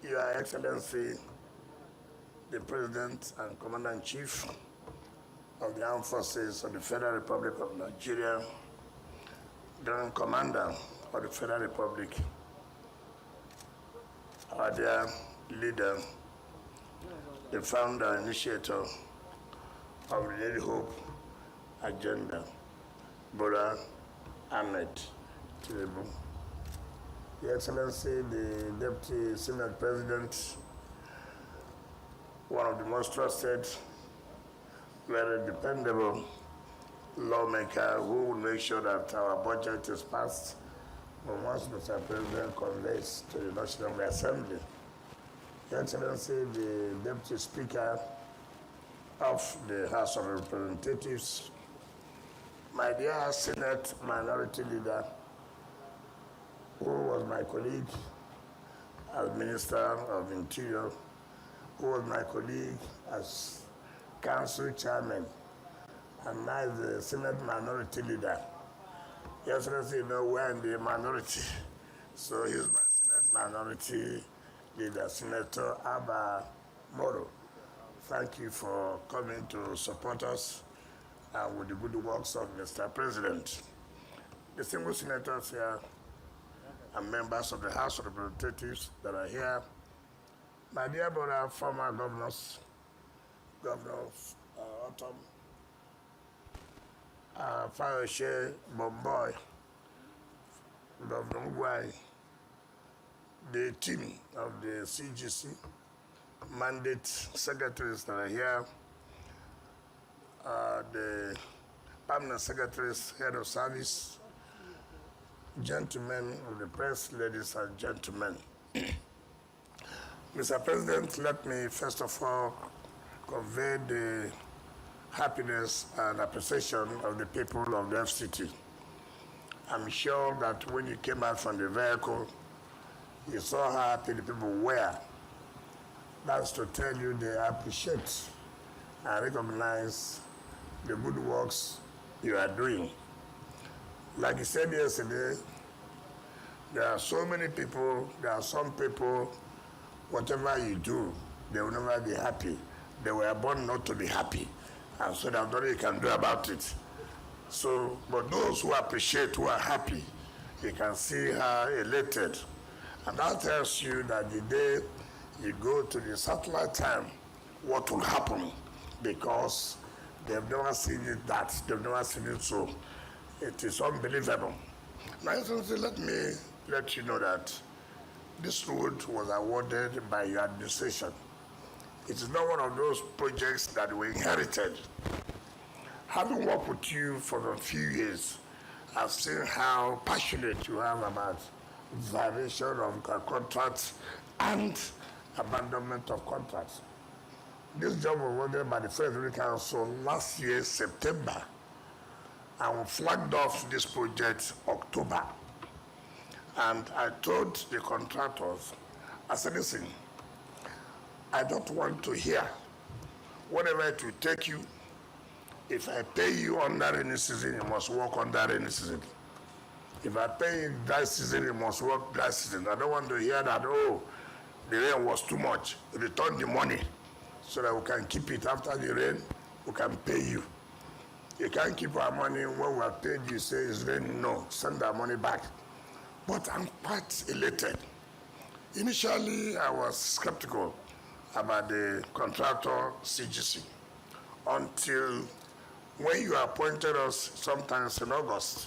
Your Excellency, the President and Commander-in-Chief of the Armed Forces of the Federal Republic of Nigeria, Grand Commander of the Federal Republic, our dear leader, the founder and initiator of the Daily Hope agenda, Bola Ahmed Tinubu. Your Excellency, the Deputy Senate President, one of the most trusted, very dependable lawmaker who will make sure that our budget is passed once Mr. President conveys to the National Assembly. Your Excellency, the Deputy Speaker of the House of Representatives, my dear Senate Minority Leader, who was my colleague as Minister of Interior, who was my colleague as Council Chairman, and now the Senate Minority Leader. Your Excellency, you know, we're in the minority, so he's my Senate Minority Leader, Senator Abba Moro. Thank you for coming to support us with the good works of Mr. President. Distinguished senators here and members of the House of Representatives that are here, my dear brother, former governors, Governor Autumn, Fayoshe Bomboy, Governor Wike, the team of the CGC, mandate secretaries that are here, the permanent secretaries, head of service, gentlemen of the press, ladies and gentlemen. Mr. President, let me first of all convey the happiness and appreciation of the people of the FCT. I'm sure that when you came out from the vehicle, you saw how happy the people were. That's to tell you they appreciate and recognize the good works you are doing. Like you said yesterday, there are so many people, there are some people, whatever you do, they will never be happy. They were born not to be happy. And so there's nothing you can do about it. So, but those who appreciate, who are happy, you can see how elated. And that tells you that the day you go to the satellite time, what will happen? Because they've never seen it that, they've never seen it so. It is unbelievable. Now, let me let you know that this road was awarded by your administration. It is not one of those projects that we inherited. Having worked with you for a few years, I've seen how passionate you are about violation of contracts and abandonment of contracts. This job was awarded by the Federal Council last year, September, and we flagged off this project October. And I told the contractors, I said, listen, I don't want to hear whatever it will take you. If I pay you under rainy season, you must work under rainy season. If I pay you dry season, you must work dry season. I don't want to hear that, oh, the rain was too much. Return the money so that we can keep it after the rain, we can pay you. You can't keep our money when we have paid you, say it's raining. No, send our money back. But I'm quite elated. Initially, I was skeptical about the contractor CGC until when you appointed us sometimes in August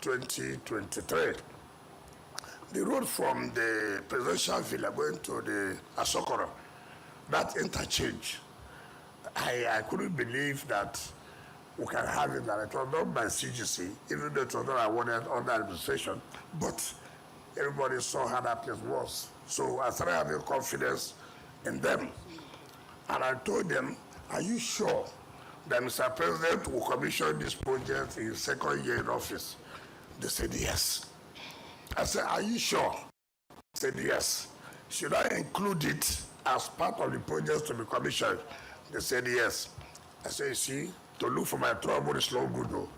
2023. The road from the presidential villa going to the Asokoro, that interchange, I couldn't believe that we can have it, that it was done by CGC, even though it was not awarded under administration, but everybody saw how that place was. So I started having confidence in them. And I told them, are you sure that Mr. President will commission this project in his second year in office? They said yes. I said, are you sure? They said yes. Should I include it as part of the project to be commissioned? They said yes. I said, you see, to look for my trouble is no good though.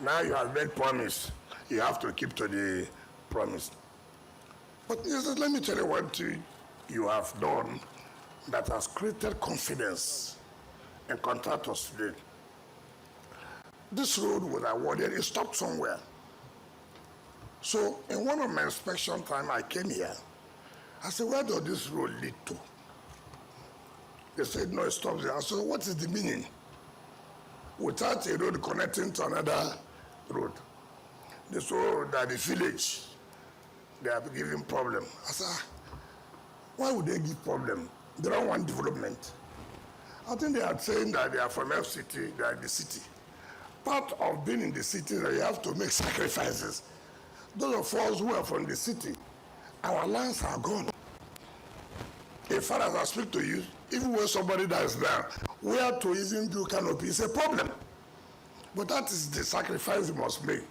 Now you have made promise. You have to keep to the promise. But let me tell you one thing you have done that has created confidence in contractors today. This road was awarded, it stopped somewhere. So in one of my inspection time I came here, I said, where does this road lead to? They said, no, it stops there. I said, what is the meaning? Without a road connecting to another road. They saw that the village, they are giving problem. I said, why would they give problem? They don't want development. I think they are saying that they are from FCT, they are in the city. Part of being in the city is that you have to make sacrifices. Those of us who are from the city, our lands are gone. As far as I speak to you, even when somebody dies there, where to even do canopy is a problem. But that is the sacrifice you must make,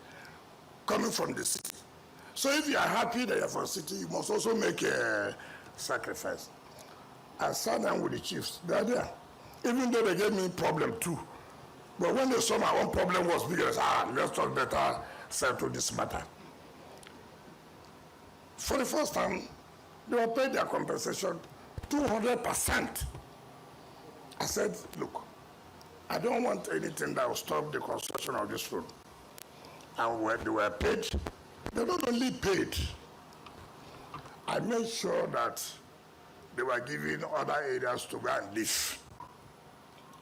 coming from the city. So if you are happy that you are from the city, you must also make a sacrifice. I sat down with the chiefs, they are there. Even though they gave me a problem too. But when they saw my own problem was bigger, they said, let's talk better, settle this matter. For the first time, they were paid their compensation 200%. I said, look, I don't want anything that will stop the construction of this road. And when they were paid, they not only paid, I made sure that they were giving other areas to go and live.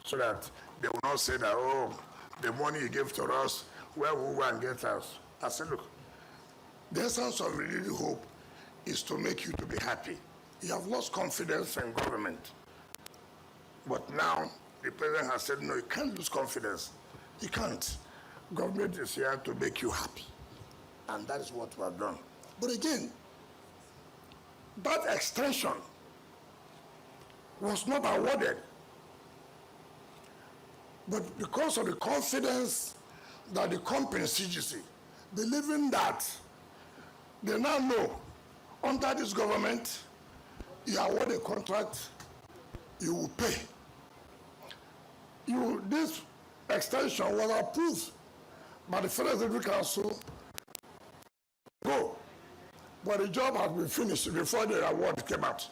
So that they will not say that, oh, the money you gave to us, where will we go and get us? I said, look, the essence of really hope is to make you to be happy. You have lost confidence in government. But now, the president has said, no, you can't lose confidence. You can't. Government is here to make you happy. And that is what we have done. But again, that extension was not awarded. But because of the confidence that the company CGC, believing that they now know under this government, you award a contract, you will pay. This extension was approved by the Federal Executive Council. Go. But the job has been finished before the award came out.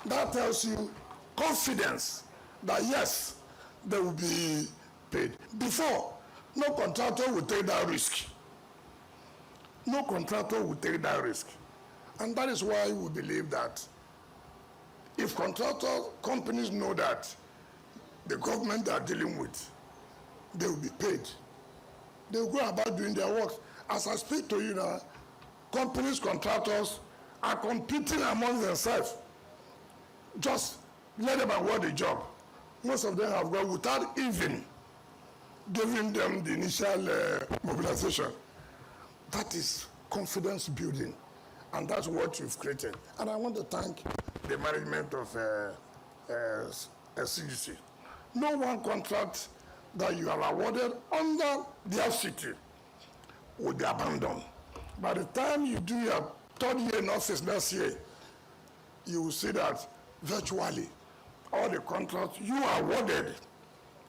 That tells you confidence that yes, they will be paid. Before, no contractor would take that risk. No contractor would take that risk. And that is why we believe that if contractor companies know that the government they are dealing with, they will be paid. They will go about doing their work. As I speak to you now, companies, contractors are competing among themselves. Just let them award the job. Most of them have gone without even giving them the initial mobilization. That is confidence building, and that's what you've created. And I want to thank the management of CGC. No one contract that you have awarded under the FCT will be abandoned. By the time you do your third year in office next year, you will see that virtually all the contracts you awarded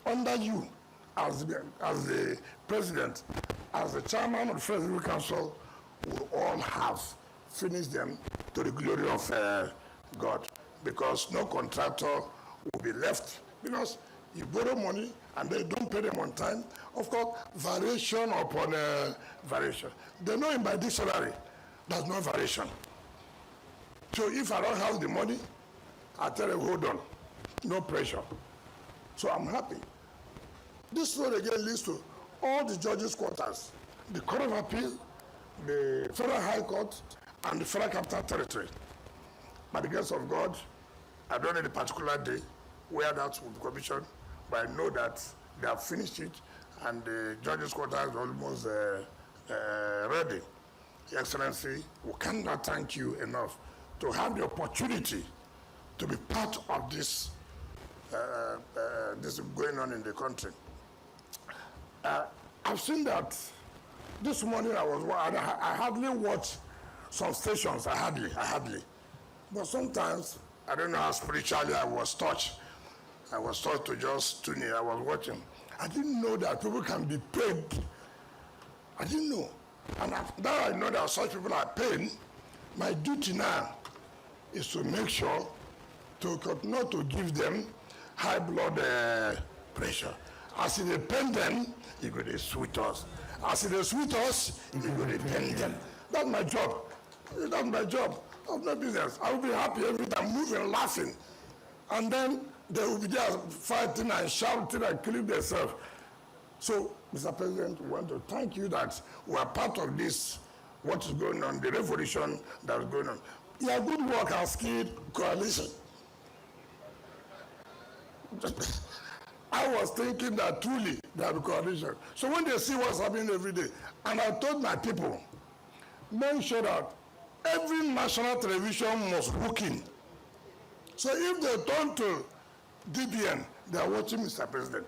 under you as the president, as the chairman of the Federal Executive Council, will all have finished them to the glory of God. Because no contractor will be left, because you borrow money and they don't pay them on time. Of course, variation upon variation. They know in my dictionary, there's no variation. So if I don't have the money, I tell them, hold on, no pressure. So I'm happy. This road again leads to all the judges' quarters, the Court of Appeal, the Federal High Court, and the Federal Capital Territory. By the grace of God, I don't know the particular day where that will be commissioned, but I know that they have finished it, and the judges' quarters are almost ready. Your Excellency, we cannot thank you enough to have the opportunity to be part of this this going on in the country. I've seen that this morning I hardly watch some stations, I hardly. But sometimes, I don't know how spiritually I was touched. I was taught to just tune in, I was watching. I didn't know that people can be paid. I didn't know. And now I know that such people are paid My duty now is to make sure not to give them high blood pressure. As they pain them, you go to sweet us. As they sweet us, you go to pain them. That's my job. That's my job. That's my business. I will be happy every time, moving, laughing. And then they will be there fighting and shouting and killing themselves. So, Mr. President, we want to thank you that we are part of this, what is going on, the revolution that is going on. Your good work has skilled coalition. I was thinking that truly there will be coalition. So when they see what's happening every day, and I told my people, make sure that every national television must hook in. So if they turn to DBN, they are watching Mr. President.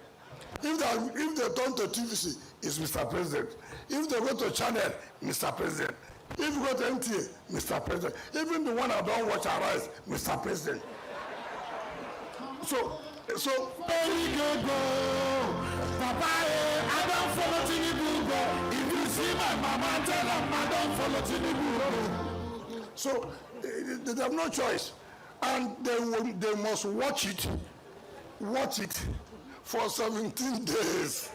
If they turn to TVC, it's Mr. President. If they go to channel, Mr. President. If you go to NTA, Mr. President. Even the one I don't watch Arise, Mr. President. So very good, Papa, I don't follow Tinubu. If you see my mama, tell them I don't follow Tinubu. So they have no choice, and they must watch it for 17 days.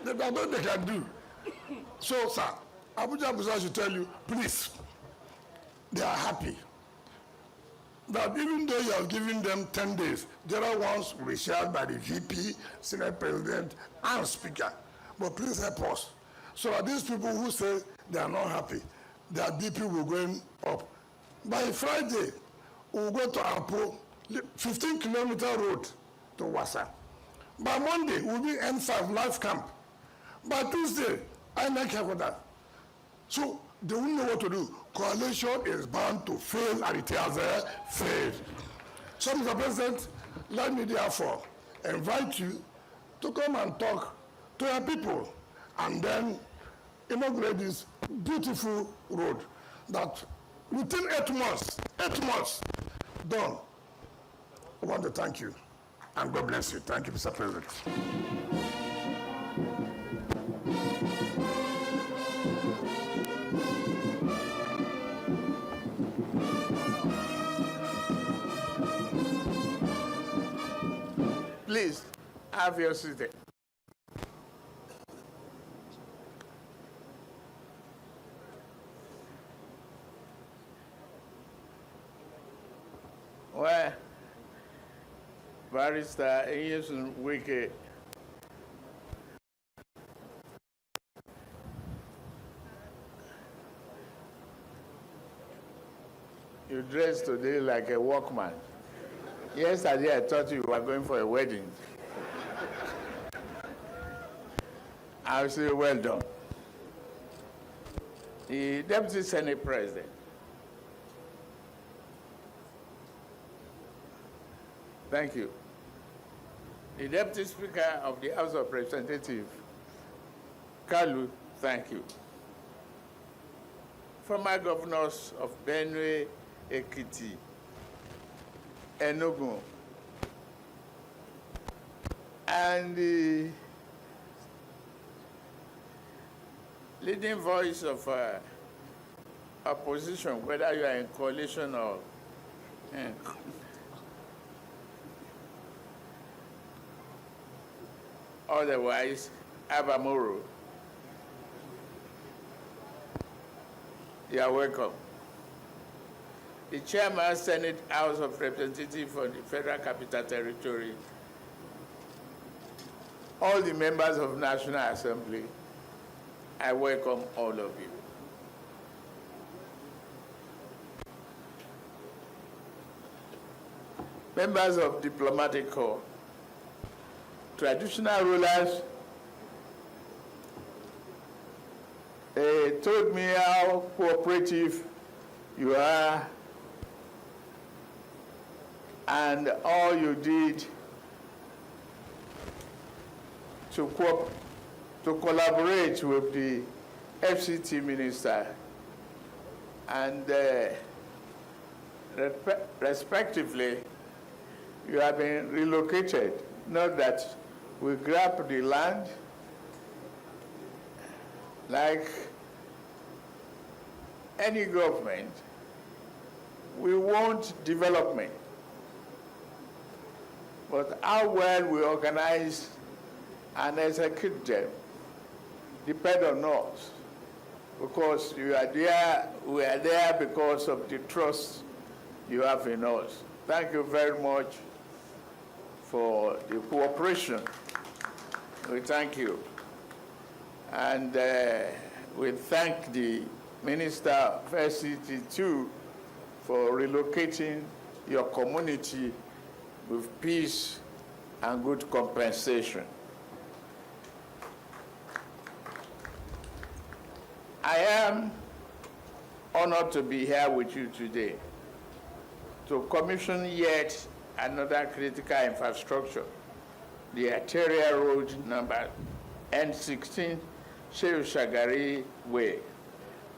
There's nothing they can do. So, sir, Abuja Busa should tell you, please, they are happy that even though you have given them 10 days, the other ones will be shared by the VP, Senate President, and Speaker. But please help us, so that these people who say they are not happy, their DP will go up. By Friday, we'll go to Apo, 15-kilometer road to Wasa. By Monday, we'll be N5 life camp. By Tuesday, I make headquarters. So they won't know what to do. Coalition is bound to fail, and it has failed. So, Mr. President, let me therefore invite you to come and talk to your people, and then inaugurate this beautiful road that within 8 months, done. I want to thank you, and God bless you. Thank you, Mr. President. Please, have your seat. Well, Barrister Wike, you dressed today like a workman. Yesterday, I thought you were going for a wedding. I'll say, well done. The Deputy Senate President. Thank you. The Deputy Speaker of the House of Representatives, Kalu, thank you. Former governors of Benue, Ekiti, Enugu, and the leading voice of opposition, whether you are in coalition or otherwise, Abamoro, you are welcome. The Chairman, Senate House of Representatives for the Federal Capital Territory, all the members of National Assembly, I welcome all of you. Members of Diplomatic Corps, traditional rulers, they told me how cooperative you are and all you did to collaborate with the FCT Minister and respectively, you have been relocated. Not that we grab the land like any government, we want development. But how well we organize and execute them depend on us. Because you are there, we are there because of the trust you have in us. Thank you very much for the cooperation. We thank you. And we thank the Minister of FCT too for relocating your community with peace and good compensation. I am honored to be here with you today to commission yet another critical infrastructure, the arterial road number N16 Shehu Shagari Way,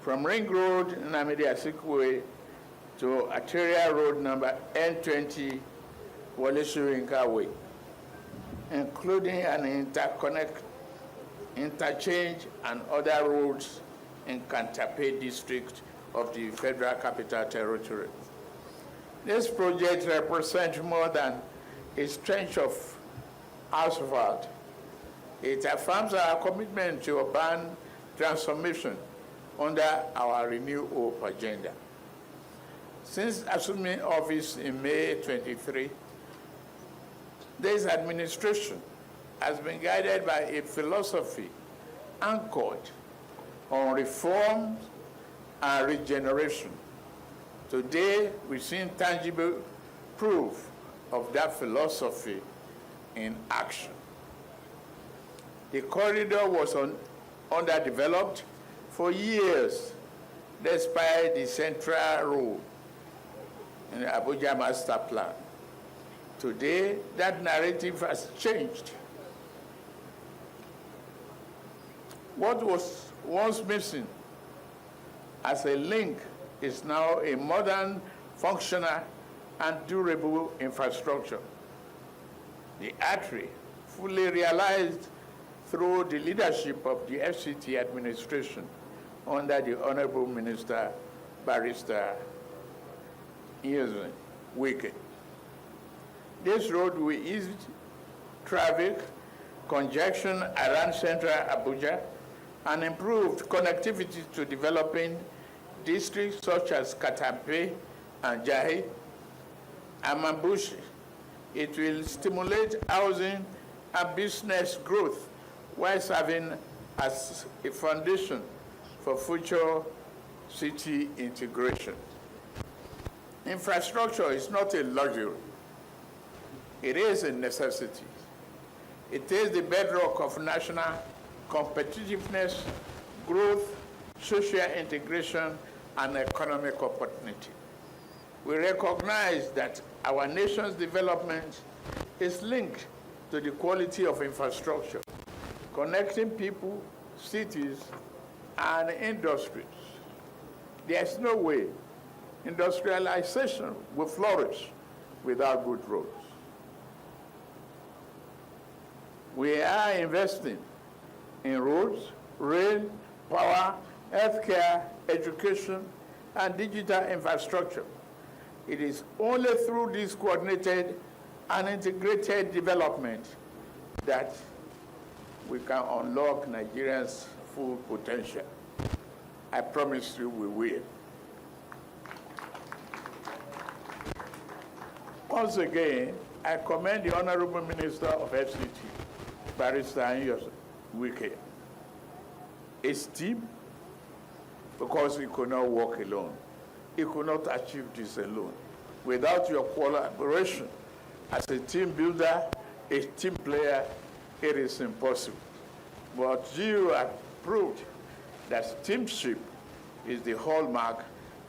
from Ring Road Nnamdi Azikiwe to arterial road number N20 Wole Soyinka Way, including an interchange and other roads in Kantape district of the Federal Capital Territory. This project represents more than a stretch of asphalt. It affirms our commitment to urban transformation under our Renew Hope agenda. Since assuming office in May 23, this administration has been guided by a philosophy anchored on reform and regeneration. Today, we've seen tangible proof of that philosophy in action. The corridor was underdeveloped for years, despite the central role in the Abuja Master Plan. Today, that narrative has changed. What was once missing as a link is now a modern, functional, and durable infrastructure. The artery, fully realized through the leadership of the FCT administration under the Honorable Minister, Barrister Wike. This road will ease traffic congestion around central Abuja and improved connectivity to developing districts such as Katampe and Jahi and Mambushi. It will stimulate housing and business growth while serving as a foundation for future city integration. Infrastructure is not a luxury. It is a necessity. It is the bedrock of national competitiveness, growth, social integration, and economic opportunity. We recognize that our nation's development is linked to the quality of infrastructure, connecting people, cities, and industries. There's no way industrialization will flourish without good roads. We are investing in roads, rail, power, healthcare, education, and digital infrastructure. It is only through this coordinated and integrated development that we can unlock Nigerians' full potential. I promise you we will. Once again, I commend the Honorable Minister of FCT, Barrister Wike. His team, because he could not work alone. He could not achieve this alone. Without your collaboration as a team builder, a team player, it is impossible. But you have proved that teamship is the hallmark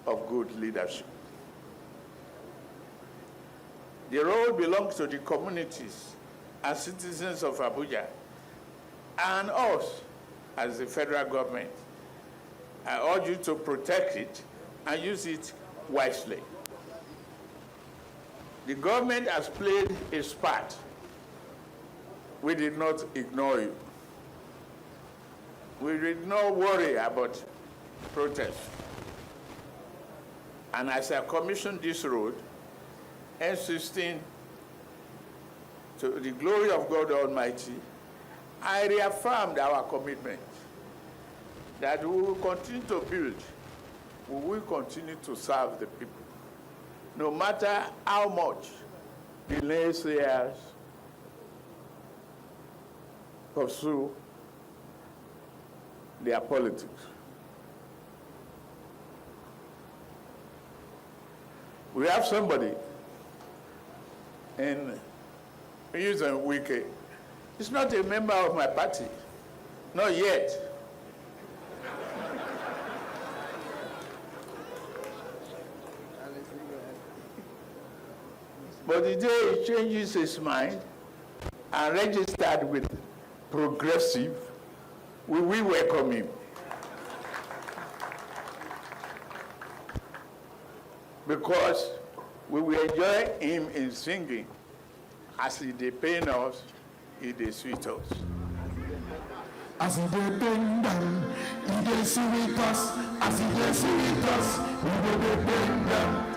of good leadership. The road belongs to the communities and citizens of Abuja and us as the federal government. I urge you to protect it and use it wisely. The government has played its part. We did not ignore you. We did not worry about protests. And as I commissioned this road, insisting to the glory of God Almighty, I reaffirmed our commitment that we will continue to build, we will continue to serve the people, no matter how much the naysayers pursue their politics. We have somebody in using Wike. He's not a member of my party, not yet. But the day he changes his mind and registered with Progressive, we will welcome him. Because we will enjoy him in singing. As he dey pain us, he dey sweet us. As he dey pain them, he dey sweet us. As he dey sweet us, he dey pain them.